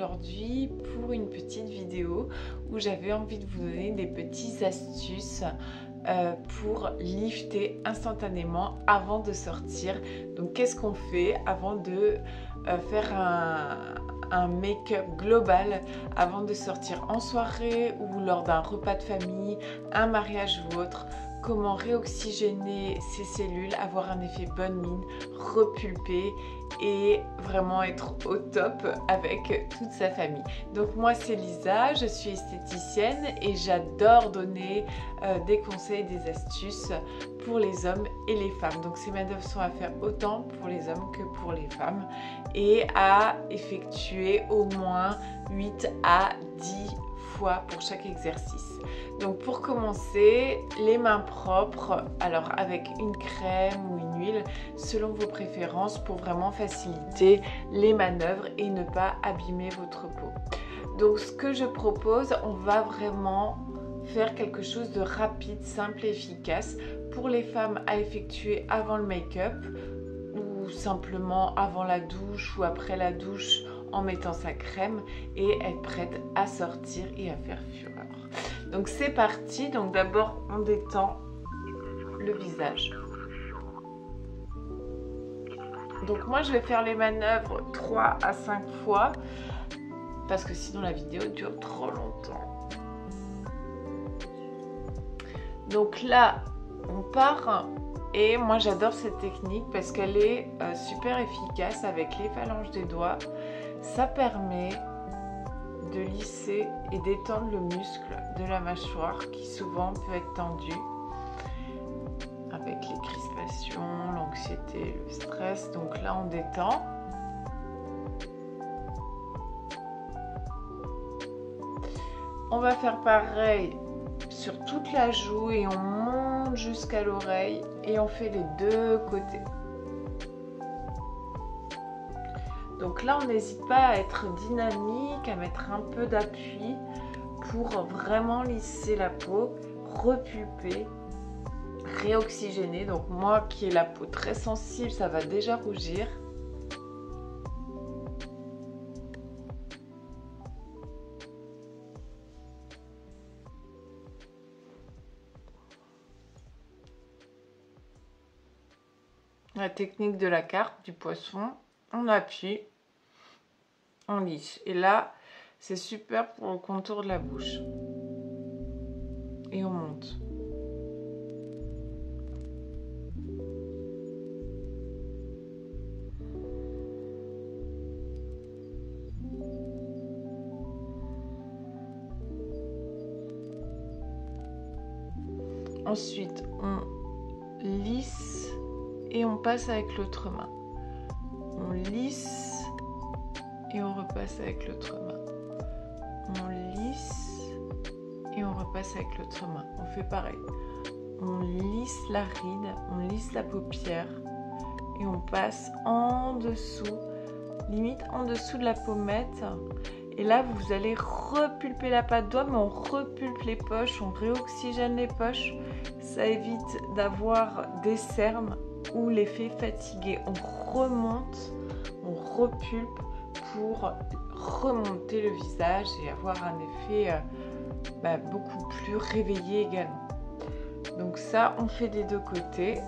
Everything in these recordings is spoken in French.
aujourd'hui pour une petite vidéo où j'avais envie de vous donner des petites astuces pour lifter instantanément avant de sortir. Donc qu'est-ce qu'on fait avant de faire un make-up global avant de sortir en soirée ou lors d'un repas de famille, un mariage ou autre? Comment réoxygéner ses cellules, avoir un effet bonne mine, repulper et vraiment être au top avec toute sa famille. Donc moi c'est Lisa, je suis esthéticienne et j'adore donner des conseils, des astuces pour les hommes et les femmes. Donc ces manœuvres sont à faire autant pour les hommes que pour les femmes et à effectuer au moins 8 à 10 fois pour chaque exercice. Donc pour commencer, les mains propres, alors avec une crème ou une huile selon vos préférences pour vraiment faciliter les manœuvres et ne pas abîmer votre peau. Donc ce que je propose, on va vraiment faire quelque chose de rapide, simple et efficace pour les femmes à effectuer avant le make-up ou simplement avant la douche ou après la douche en mettant sa crème et être prête à sortir et à faire fureur. Donc c'est parti. Donc d'abord on détend le visage. Donc moi je vais faire les manœuvres 3 à 5 fois parce que sinon la vidéo dure trop longtemps. Donc là on part et moi j'adore cette technique parce qu'elle est super efficace avec les phalanges des doigts. Ça permet de lisser et d'étendre le muscle de la mâchoire qui souvent peut être tendu avec les crispations, l'anxiété, le stress. Donc là on détend. On va faire pareil sur toute la joue et on monte jusqu'à l'oreille et on fait les deux côtés. Donc là, on n'hésite pas à être dynamique, à mettre un peu d'appui pour vraiment lisser la peau, repulper, réoxygéner. Donc moi qui ai la peau très sensible, ça va déjà rougir. La technique de la carpe, du poisson, on appuie, on lisse. Et là, c'est super pour le contour de la bouche. Et on monte. Ensuite, on lisse et on passe avec l'autre main. On lisse et on repasse avec l'autre main. On lisse et on repasse avec l'autre main. On fait pareil. On lisse la ride, on lisse la paupière et on passe en dessous, limite en dessous de la pommette. Et là, vous allez repulper la patte doigt, mais on repulpe les poches, on réoxygène les poches. Ça évite d'avoir des cernes ou l'effet fatigué. On remonte, on repulpe pour remonter le visage et avoir un effet beaucoup plus réveillé également. Donc ça, on fait des deux côtés.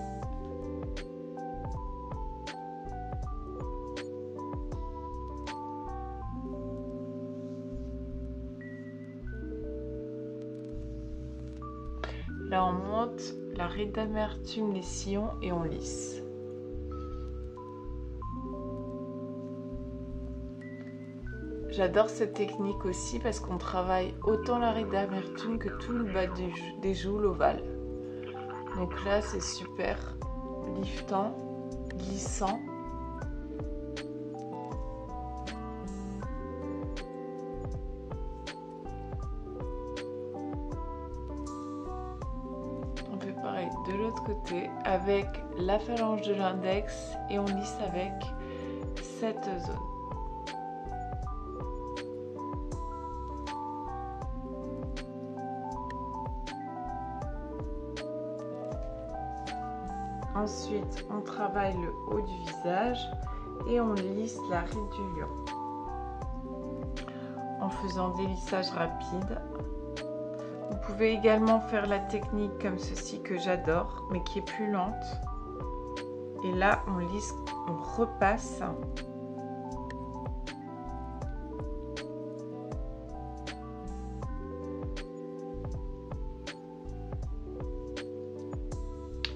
Là, on monte la ride d'amertume, les sillons et on lisse. J'adore cette technique aussi parce qu'on travaille autant la ride d'amertume que tout le bas des joues, l'ovale. Donc là, c'est super liftant, glissant. On fait pareil de l'autre côté avec la phalange de l'index et on lisse avec cette zone. Ensuite, on travaille le haut du visage et on lisse la ride du lion. en faisant des lissages rapides. Vous pouvez également faire la technique comme ceci que j'adore, mais qui est plus lente. Et là, on lisse, on repasse.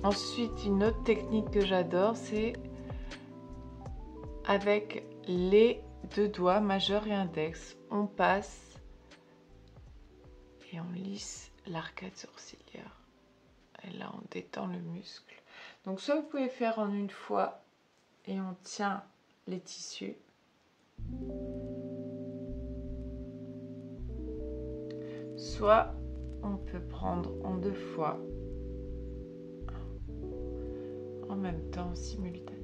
Ensuite, une autre technique que j'adore, c'est avec les deux doigts, majeur et index, on passe et on lisse l'arcade sourcilière. Et là, on détend le muscle. Donc, soit vous pouvez faire en une fois et on tient les tissus. Soit on peut prendre en deux fois, en même temps, simultanément.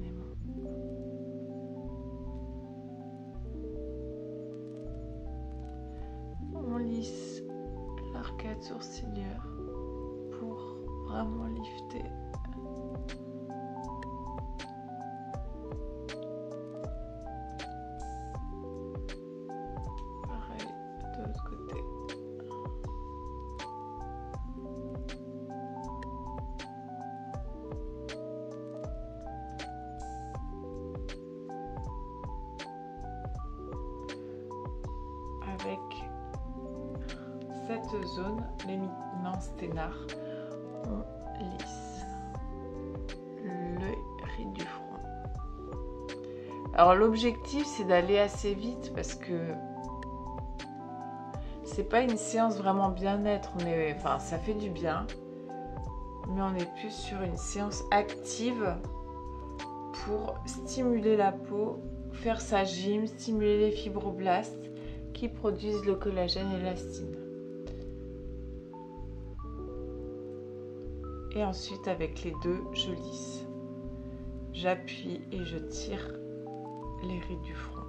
On lisse l'arcade sourcilière pour vraiment lifter. Pareil de l'autre côté. Avec cette zone, l'éminence sténar, on lisse le ride du front. Alors l'objectif c'est d'aller assez vite parce que c'est pas une séance vraiment bien-être, mais enfin ça fait du bien, mais on est plus sur une séance active pour stimuler la peau, faire sa gym, stimuler les fibroblastes qui produisent le collagène et l'élastine. Et ensuite avec les deux, je lisse. J'appuie et je tire les rides du front.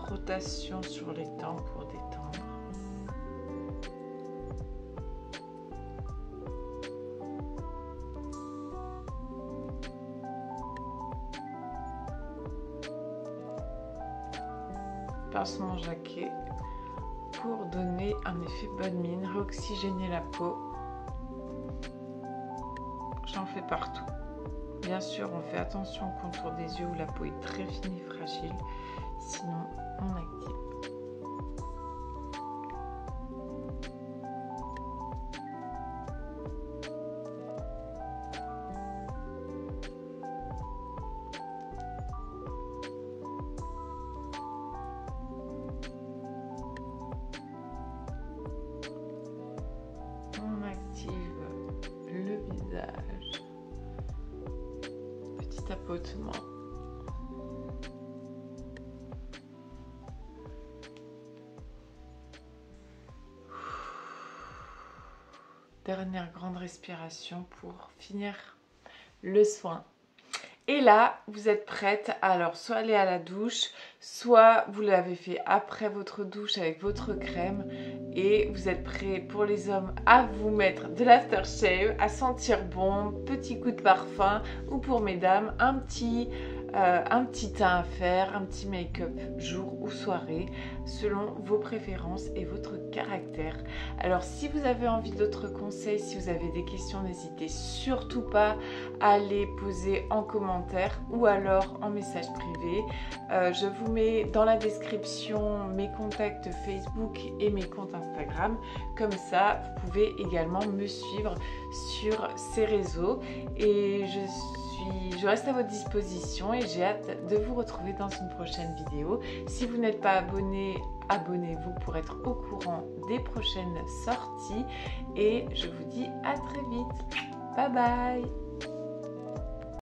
Rotation sur les tempes pour détendre. Pincement jaquet pour donner un effet bonne mine, réoxygéner la peau. J'en fais partout. Bien sûr, on fait attention au contour des yeux où la peau est très fine et fragile, sinon on active. Le visage, petit tapotement, dernière grande respiration pour finir le soin. Et là, vous êtes prête, alors soit aller à la douche, soit vous l'avez fait après votre douche avec votre crème et vous êtes prêt pour les hommes à vous mettre de l'aftershave, à sentir bon, petit coup de parfum ou pour mesdames, un petit teint à faire, un petit make-up jour ou soirée selon vos préférences et votre caractère. Alors si vous avez envie d'autres conseils, si vous avez des questions, n'hésitez surtout pas à les poser en commentaire ou alors en message privé. Je vous mets dans la description mes contacts Facebook et mes comptes Instagram. Comme ça, vous pouvez également me suivre sur ces réseaux et je reste à votre disposition et j'ai hâte de vous retrouver dans une prochaine vidéo. Si vous n'êtes pas abonné, abonnez-vous pour être au courant des prochaines sorties et je vous dis à très vite. Bye bye!